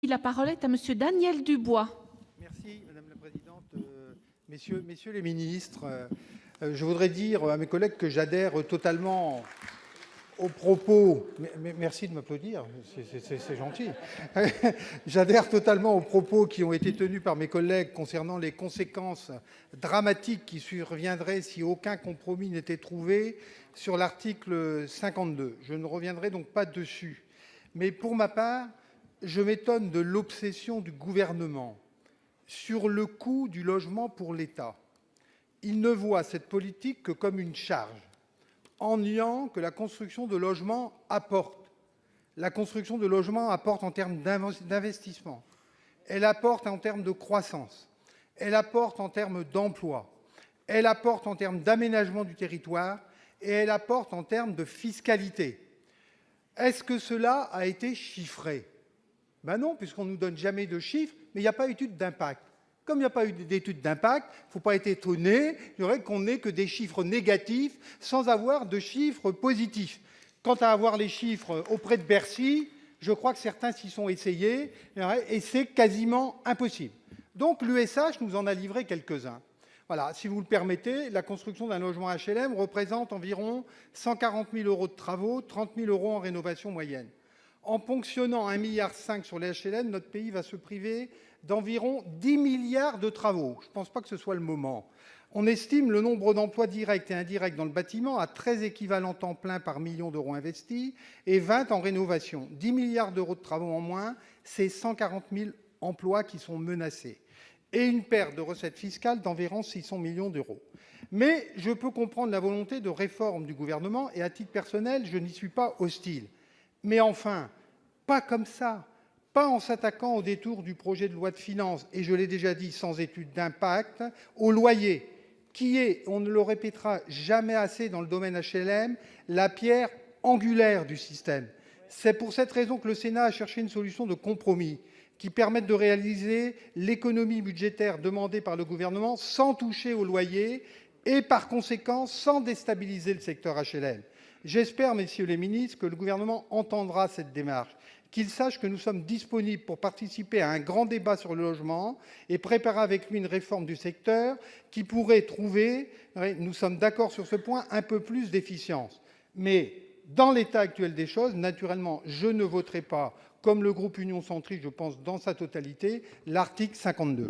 La parole est à Monsieur Daniel Dubois. Merci, Madame la Présidente. Messieurs les ministres, je voudrais dire à mes collègues que j'adhère totalement aux propos... Merci de m'applaudir, c'est gentil. J'adhère totalement aux propos qui ont été tenus par mes collègues concernant les conséquences dramatiques qui surviendraient si aucun compromis n'était trouvé sur l'article 52. Je ne reviendrai donc pas dessus. Mais pour ma part, je m'étonne de l'obsession du gouvernement sur le coût du logement pour l'État. Il ne voit cette politique que comme une charge, en niant que la construction de logements apporte. La construction de logements apporte en termes d'investissement, elle apporte en termes de croissance, elle apporte en termes d'emploi, elle apporte en termes d'aménagement du territoire et elle apporte en termes de fiscalité. Est-ce que cela a été chiffré ? Ben non, puisqu'on ne nous donne jamais de chiffres, mais il n'y a pas d'étude d'impact. Comme il n'y a pas eu d'étude d'impact, il ne faut pas être étonné qu'on n'ait que des chiffres négatifs sans avoir de chiffres positifs. Quant à avoir les chiffres auprès de Bercy, je crois que certains s'y sont essayés et c'est quasiment impossible. Donc l'USH nous en a livré quelques-uns. Voilà, si vous le permettez, la construction d'un logement HLM représente environ 140 000 € de travaux, 30 000 € en rénovation moyenne. En ponctionnant 1,5 milliard sur les HLM, notre pays va se priver d'environ 10 milliards de travaux. Je ne pense pas que ce soit le moment. On estime le nombre d'emplois directs et indirects dans le bâtiment à 13 équivalents temps plein par million d'euros investis et 20 en rénovation. 10 milliards d'euros de travaux en moins, c'est 140 000 emplois qui sont menacés. Et une perte de recettes fiscales d'environ 600 millions d'euros. Mais je peux comprendre la volonté de réforme du gouvernement et à titre personnel, je n'y suis pas hostile. Mais enfin, pas comme ça, pas en s'attaquant au détour du projet de loi de finances, et je l'ai déjà dit, sans étude d'impact, au loyer, qui est, on ne le répétera jamais assez dans le domaine HLM, la pierre angulaire du système. C'est pour cette raison que le Sénat a cherché une solution de compromis qui permette de réaliser l'économie budgétaire demandée par le gouvernement sans toucher au loyer et par conséquent sans déstabiliser le secteur HLM. J'espère, messieurs les ministres, que le gouvernement entendra cette démarche, qu'il sache que nous sommes disponibles pour participer à un grand débat sur le logement et préparer avec lui une réforme du secteur qui pourrait trouver, nous sommes d'accord sur ce point, un peu plus d'efficience. Mais dans l'état actuel des choses, naturellement, je ne voterai pas, comme le groupe Union centriste, je pense, dans sa totalité, l'article 52.